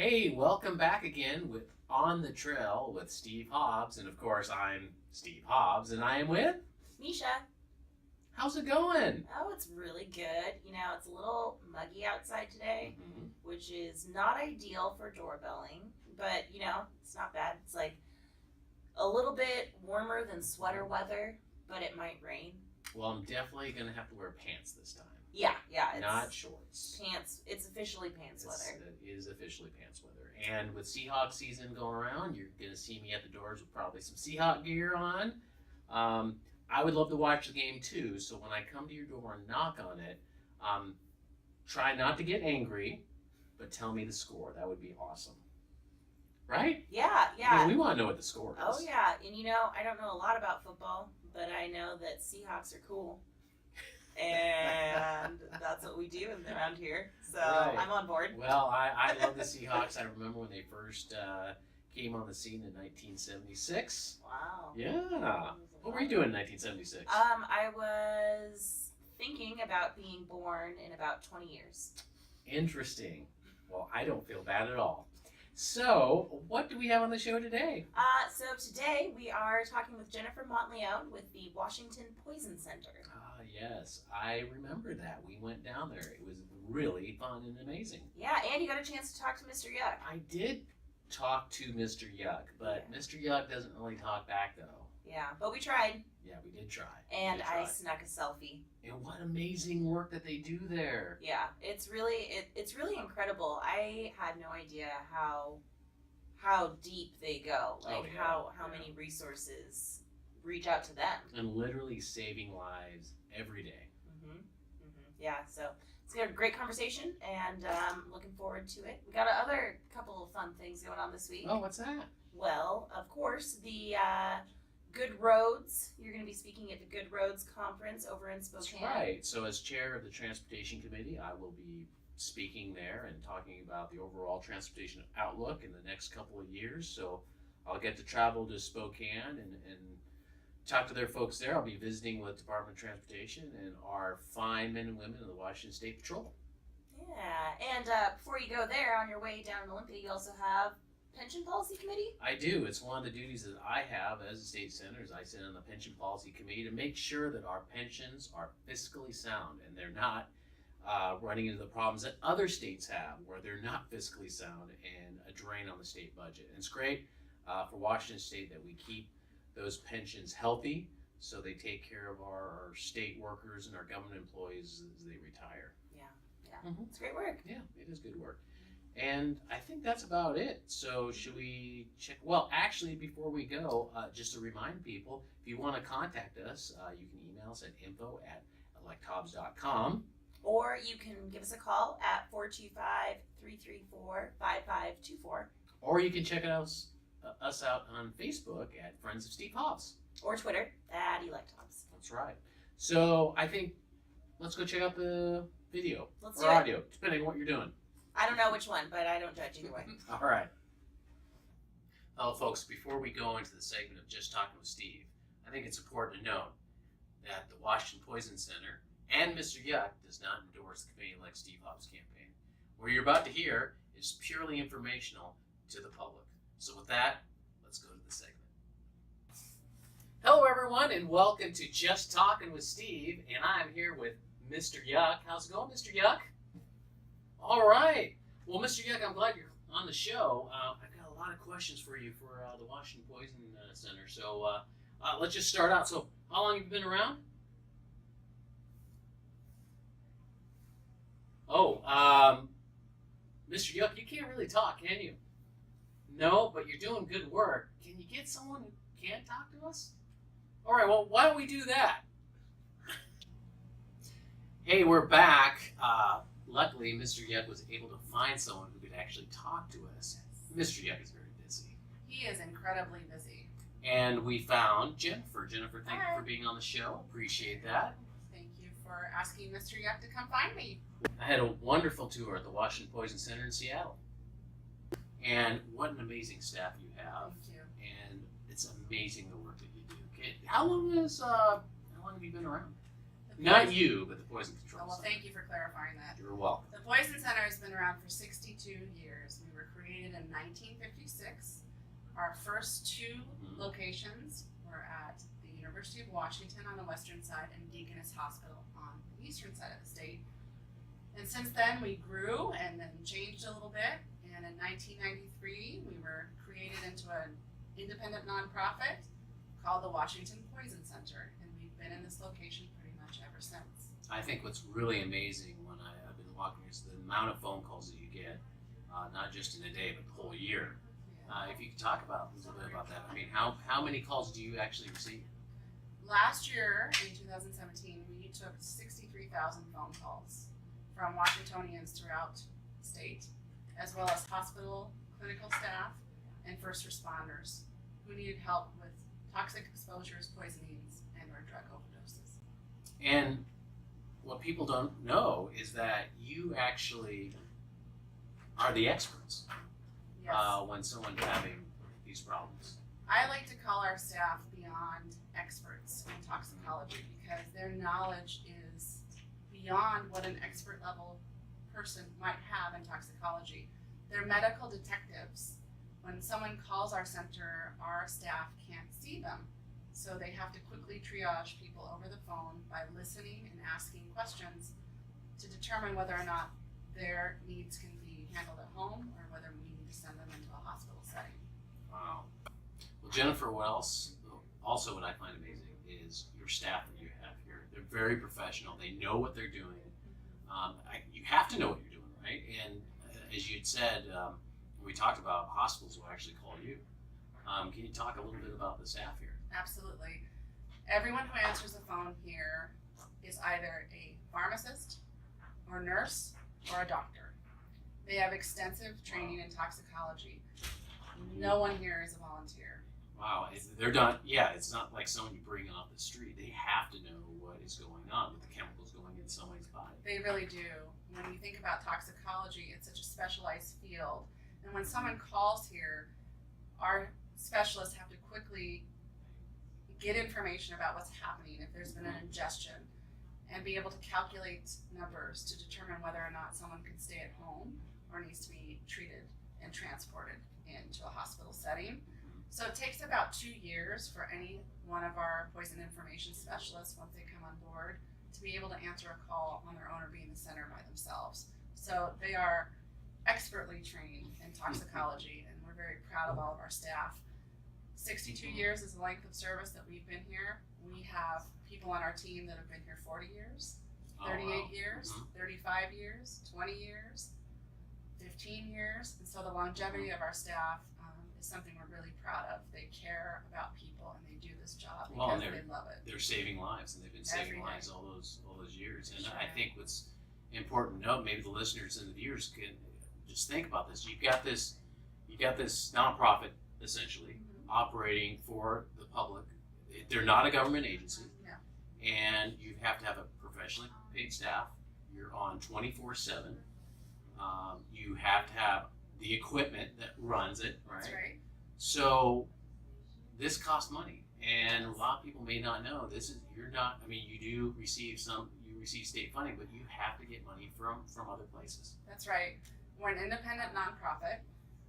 Hey, welcome back again with On the Trail with Steve Hobbs. And of course, I'm Steve Hobbs, and I am with Misha. How's it going? Oh, it's really good. You know, it's a little muggy outside today, Mm-hmm. which is not ideal for doorbelling, but you know, it's not bad. It's like a little bit warmer than sweater weather, but it might rain. Well, I'm definitely going to have to wear pants this time. Yeah, it's Not shorts. pants. It's officially pants weather. It is officially pants weather. And with Seahawks season going around, you're going to see me at the doors with probably some Seahawk gear on. I would love to watch the game too, so when I come to your door and knock on it, try not to get angry, but tell me the score. That would be awesome. Right? Yeah. I mean, we want to know what the score is. Oh yeah, and you know, I don't know a lot about football, but I know that Seahawks are cool. And that's what we do around here. So Right. I'm on board. Well, I love the Seahawks. I remember when they first came on the scene in 1976. Wow. Yeah. What were you doing in 1976? I was thinking about being born in about 20 years. Interesting. Well, I don't feel bad at all. So, what do we have on the show today? So today we are talking with Jennifer Monteleone with the Washington Poison Center. Yes, I remember that. We went down there. It was really fun and amazing. Yeah, and you got a chance to talk to Mr.Yuk. I did talk to Mr.Yuk, but Yeah. Mr.Yuk doesn't really talk back though. Yeah, but we tried. Yeah, we did try. And I snuck a selfie. And what amazing work that they do there. Yeah, it's really incredible. I had no idea how deep they go, like how many resources reach out to them. And literally saving lives every day. Yeah, so it's got a great conversation, and looking forward to it. We got another couple of fun things going on this week. Oh, what's that? Well, of course, the Good Roads. You're going to be speaking at the Good Roads Conference over in Spokane. That's right. So as chair of the Transportation Committee, I will be speaking there and talking about the overall transportation outlook in the next couple of years. So I'll get to travel to Spokane and talk to their folks there. I'll be visiting with Department of Transportation and our fine men and women of the Washington State Patrol. Yeah, and before you go there, on your way down to Olympia, you also have Pension Policy Committee? I do. It's one of the duties that I have as a state senator. I sit on the Pension Policy Committee to make sure that our pensions are fiscally sound and they're not running into the problems that other states have where they're not fiscally sound and a drain on the state budget. And it's great for Washington State that we keep those pensions healthy so they take care of our state workers and our government employees as they retire. Yeah. It's great work. Yeah, it is good work. And I think that's about it. So should we check? Well, actually, before we go, just to remind people, if you want to contact us, you can email us at info@electhobbs.com. Or you can give us a call at 425-334-5524. Or you can check us out on Facebook at Friends of Steve Hobbs. Or Twitter at Elect Hobbs. That's right. So I think let's go check out the video Let's or do it. audio, depending on what you're doing. I don't know which one, but I don't judge either way. All right. Well, folks, before we go into the segment of Just Talking with Steve, I think it's important to note that the Washington Poison Center and Mr.Yuk does not endorse the Elect Steve Hobbs campaign. What you're about to hear is purely informational to the public. So with that, let's go to the segment. Hello, everyone, and welcome to Just Talking with Steve, and I'm here with Mr.Yuk. How's it going, Mr.Yuk? All right. Well, Mr.Yuk, I'm glad you're on the show. I've got a lot of questions for you for the Washington Poison Center. So let's just start out. So how long have you been around? Oh, Mr.Yuk, you can't really talk, can you? No, but you're doing good work. Can you get someone who can talk to us? All right, well, why don't we do that? Hey, we're back. Luckily, Mr.Yuk was able to find someone who could actually talk to us. Mr.Yuk is very busy. He is incredibly busy. And we found Jennifer. Jennifer, thank Hi. you for being on the show. Appreciate that. Thank you for asking Mr. Yuk to come find me. I had a wonderful tour at the Washington Poison Center in Seattle. And what an amazing staff you have. Thank you. And it's amazing the work that you do. Okay, how long have you been around? I've Not you, but the Poison Oh, Control well, Center. thank you for clarifying that. You're welcome. The Poison Center has been around for 62 years. We were created in 1956. Our first two locations were at the University of Washington on the western side and Deaconess Hospital on the eastern side of the state. And since then, we grew and then changed a little bit. And in 1993, we were created into an independent nonprofit called the Washington Poison Center. And we've been in this location pretty much ever since. I think what's really amazing when I've been walking is the amount of phone calls that you get, not just in a day, but the whole year. If you could talk about a little bit about that. I mean, how many calls do you actually receive? Last year, in 2017, we took 63,000 phone calls from Washingtonians throughout the state, as well as hospital, clinical staff, and first responders who needed help with toxic exposures, poisonings, and or drug overdoses. And what people don't know is that you actually are the experts Yes. when someone's having these problems. I like to call our staff beyond experts in toxicology because their knowledge is beyond what an expert level person might have in toxicology. They're medical detectives. When someone calls our center, our staff can't see them. So they have to quickly triage people over the phone by listening and asking questions to determine whether or not their needs can be handled at home or whether we need to send them into a hospital setting. Wow. Well, Jennifer, what else? Also, what I find amazing is your staff that you have here. They're very professional. They know what they're doing. You have to know what you're doing, right? And as you'd said, we talked about hospitals will actually call you. Can you talk a little bit about the staff here? Absolutely. Everyone who answers the phone here is either a pharmacist or nurse or a doctor. They have extensive training in toxicology. No one here is a volunteer. Wow, they're done. Yeah, it's not like someone you bring off the street. They have to know what is going on with the chemicals going in somebody's body. They really do. When you think about toxicology, it's such a specialized field. And when someone calls here, our specialists have to quickly get information about what's happening, if there's been an ingestion, and be able to calculate numbers to determine whether or not someone can stay at home or needs to be treated and transported into a hospital setting. So it takes about 2 years for any one of our poison information specialists, once they come on board, to be able to answer a call on their own or be in the center by themselves. So they are expertly trained in toxicology, and we're very proud of all of our staff. 62 years is the length of service that we've been here. We have people on our team that have been here 40 years, 38 years, 35 years, 20 years, 15 years. And so the longevity of our staff is something we're really proud of. They care about people and they do this job because they love it. They're saving lives, and they've been saving Every lives all those years. And Sure. I think what's important to note, maybe the listeners and the viewers can just think about this. You got this nonprofit essentially operating for the public. They're not a government agency, No. and you have to have a professionally paid staff. You're on 24/7. You have to have the equipment that runs it, right? That's right. So this costs money, and a lot of people may not know this is. You do receive state funding, but you have to get money from other places. That's right. We're an independent nonprofit.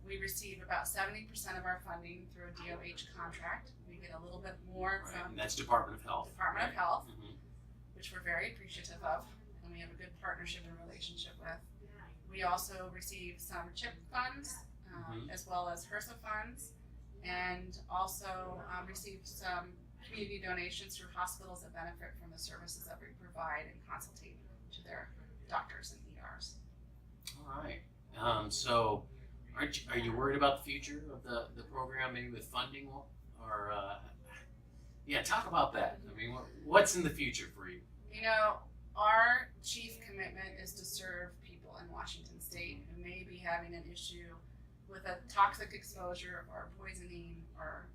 We receive about 70% of our funding through a DOH contract. We get a little bit more Right, from and that's Department of Health. Department of Health, Mhm. which we're very appreciative of, and we have a good partnership and relationship with. We also receive some CHIP funds, as well as HRSA funds, and also receive some community donations through hospitals that benefit from the services that we provide and consultate to their doctors and ERs. All right. So, are you worried about the future of the program, maybe with funding, or talk about that. I mean, what's in the future for you? You know, our chief commitment is to serve people in Washington State who may be having an issue with a toxic exposure or poisoning or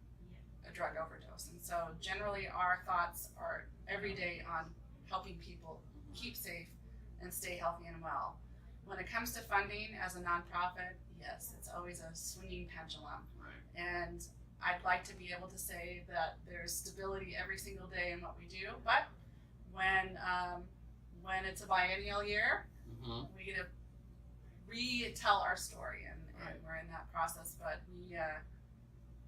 a drug overdose. And so generally our thoughts are every day on helping people keep safe and stay healthy and well. When it comes to funding as a nonprofit, yes, it's always a swinging pendulum. Right. And I'd like to be able to say that there's stability every single day in what we do, but when it's a biennial year, we get to retell our story, and we're in that process. But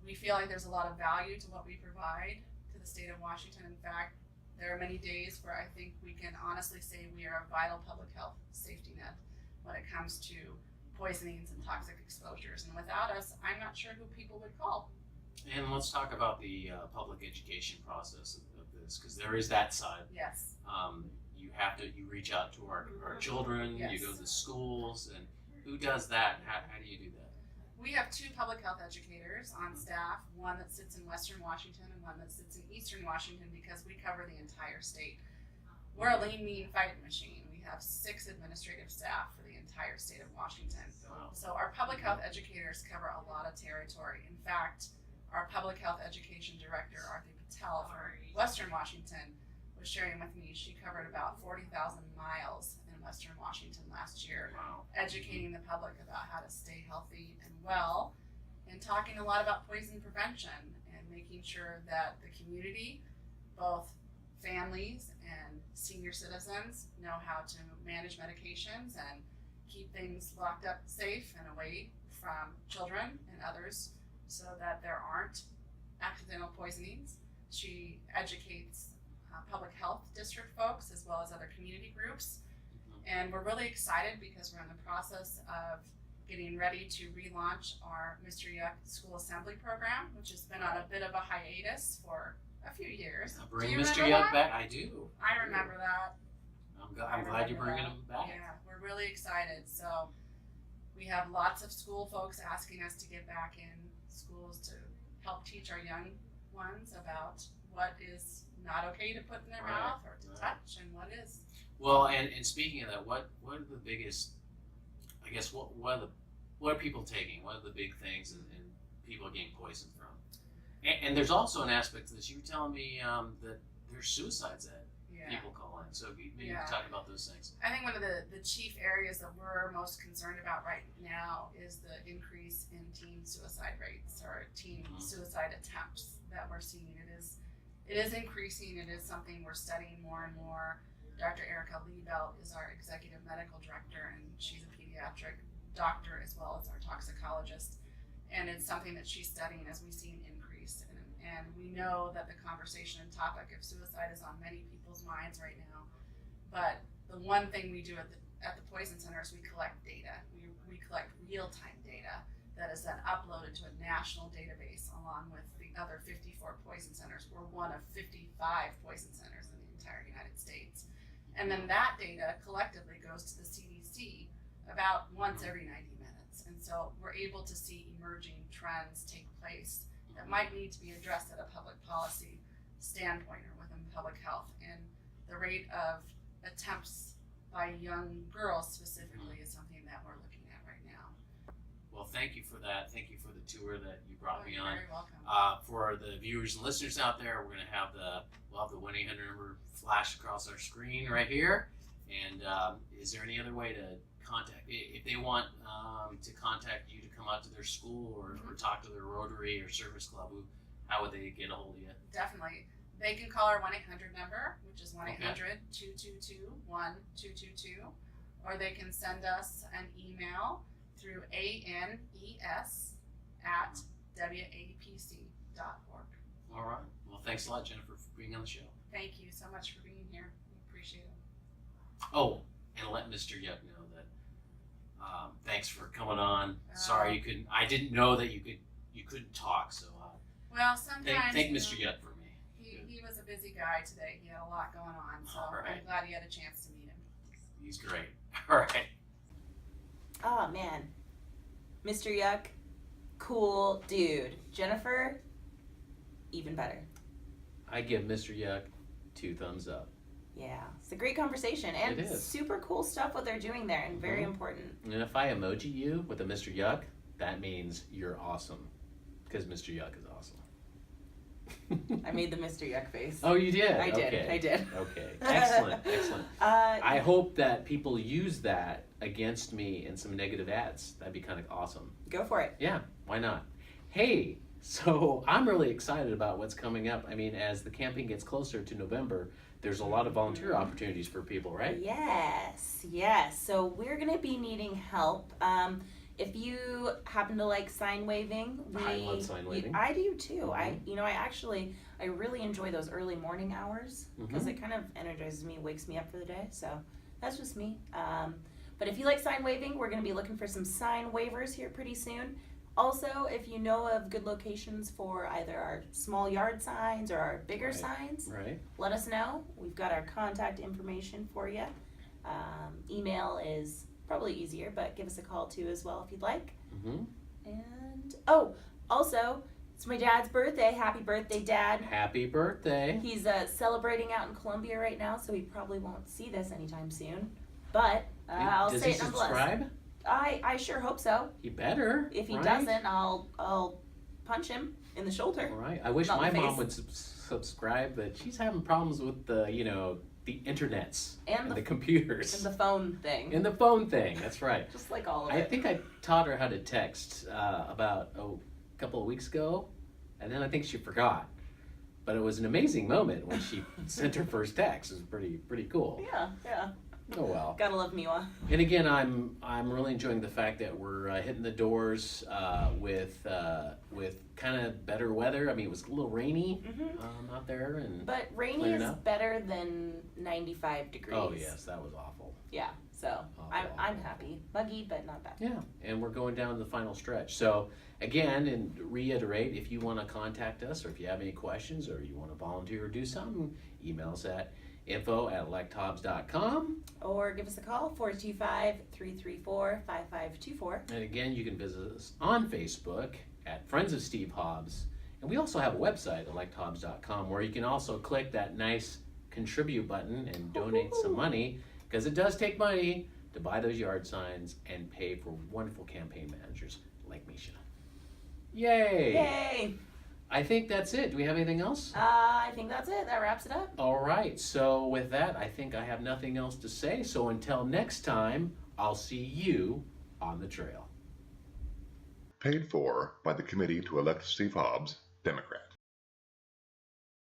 we feel like there's a lot of value to what we provide to the state of Washington. In fact, there are many days where I think we can honestly say we are a vital public health safety net when it comes to poisonings and toxic exposures. And without us, I'm not sure who people would call. And let's talk about the public education process of this, because there is that side. Yes. You reach out to our children, Yes. you go to the schools, and who does that? How do you do that? We have 2 public health educators on staff, one that sits in Western Washington and one that sits in Eastern Washington, because we cover the entire state. We're a lean, mean fighting machine. We have 6 administrative staff for the entire state of Washington. Wow. So our public health educators cover a lot of territory. In fact, our public health education director, Arthur Patel, for Western Washington, was sharing with me she covered about 40,000 miles in Western Washington last year, Wow. educating the public about how to stay healthy and well, and talking a lot about poison prevention and making sure that the community, both families and senior citizens, know how to manage medications and keep things locked up safe and away from children and others so that there aren't accidental poisonings. She educates public health district folks as well as other community groups. And we're really excited because we're in the process of getting ready to relaunch our Mr.Yuk school assembly program, which has been on a bit of a hiatus for a few years. Bring Do you Mr. remember Yuk that? back. I do. I remember that. I'm glad you're bringing him back. Yeah, we're really excited. So we have lots of school folks asking us to get back in schools to help teach our young ones about what is not okay to put in their Right, mouth or to right. touch and what is. Well, and speaking of that, what are the biggest? I guess what are people taking? What are the big things and people are getting poisoned from? And there's also an aspect to this. You were telling me that there's suicides that Yeah. people call in. So maybe you Yeah. can talk about those things. I think one of the chief areas that we're most concerned about right now is the increase in teen suicide rates or teen suicide attempts that we're seeing. It is increasing. It is something we're studying more and more. Dr. Erica Liebelt is our executive medical director, and she's a pediatric doctor as well as our toxicologist. And it's something that she's studying as we see an increase. And we know that the conversation and topic of suicide is on many people's minds right now. But the one thing we do at the Poison Center is we collect data. We collect real-time data that is then uploaded to a national database along with the other 54 poison centers. We're one of 55 poison centers in the entire United States. And then that data collectively goes to the CDC about once every 90 minutes. And so we're able to see emerging trends take place that might need to be addressed at a public policy standpoint or within public health. And the rate of attempts by young girls specifically is something that we're looking at right now. Well, thank you for that. Thank you for the tour that you brought me You're on. very welcome. For the viewers and listeners out there, we're going to have we'll have the 1-800 number flash across our screen right here. And is there any other way to contact, if they want to contact you to come out to their school or talk to their Rotary or Service Club, how would they get a hold of you? Definitely. They can call our 1-800 number, which is 1-800-222-1222, or they can send us an email through anes@wapc.org. All right. Well, thanks a lot, Jennifer, for being on the show. Thank you so much for being here. We appreciate it. Oh, and let Mr. Yuk know that thanks for coming on. Sorry you couldn't. I didn't know that you couldn't talk. So Well, sometimes thank you Mr. know, Yuk for me. he was a busy guy today. He had a lot going on, so All right. I'm glad you had a chance to meet him. He's great. All right. Oh man, Mr. Yuk, cool dude. Jennifer, even better. I give Mr. Yuk 2 thumbs up. Yeah, it's a great conversation and It is. super cool stuff what they're doing there and very important. And if I emoji you with a Mr. Yuk, that means you're awesome, because Mr. Yuk is awesome. I made the Mr. Yuk face. Oh, you did? I did. Okay. I did. Okay. Excellent. Excellent. I hope that people use that against me in some negative ads. That'd be kind of awesome. Go for it. Yeah, why not? Hey, So I'm really excited about what's coming up. I mean, as the campaign gets closer to November, there's a lot of volunteer opportunities for people, right? Yes, yes. So we're gonna be needing help. If you happen to like sign waving, I love sign waving. I do too. Mhm. I really enjoy those early morning hours because Mhm. it kind of energizes me, wakes me up for the day. So that's just me. But if you like sign waving, we're gonna be looking for some sign waivers here pretty soon. Also, if you know of good locations for either our small yard signs or our bigger Right. signs, Right. let us know. We've got our contact information for you. Email is probably easier, but give us a call too as well if you'd like. Mm-hmm. And also, it's my dad's birthday. Happy birthday, Dad. Happy birthday. He's celebrating out in Colombia right now, so he probably won't see this anytime soon. But I'll Does say he it nonetheless. subscribe? I sure hope so. He better. If he right? doesn't, I'll punch him in the shoulder. Right. I wish Not my the mom face. would subscribe, but she's having problems with the internets And the the computers and the phone thing. and the phone thing. That's right. Just like all of I it. think I taught her how to text about a couple of weeks ago, and then I think she forgot. But it was an amazing moment when she sent her first text. It was pretty cool. Yeah. Oh well. Gotta love Miwa. And again, I'm really enjoying the fact that we're hitting the doors with kind of better weather. I mean, it was a little rainy out there, and But rainy Clearing is up. better than 95 degrees. oh yes, that was awful. Yeah. So I'm Awful. happy. Muggy, but not bad. Yeah, and we're going down to the final stretch. So again, and reiterate, if you want to contact us, or if you have any questions, or you want to volunteer or do something, email us at info@electhobbs.com. Or give us a call 425-334-5524. And again, you can visit us on Facebook at Friends of Steve Hobbs. And we also have a website, electhobbs.com, where you can also click that nice contribute button and donate some money, because it does take money to buy those yard signs and pay for wonderful campaign managers like Misha. Yay! Yay! I think that's it. Do we have anything else? I think that's it. That wraps it up. All right. So with that, I think I have nothing else to say. So until next time, I'll see you on the trail. Paid for by the Committee to Elect Steve Hobbs, Democrat.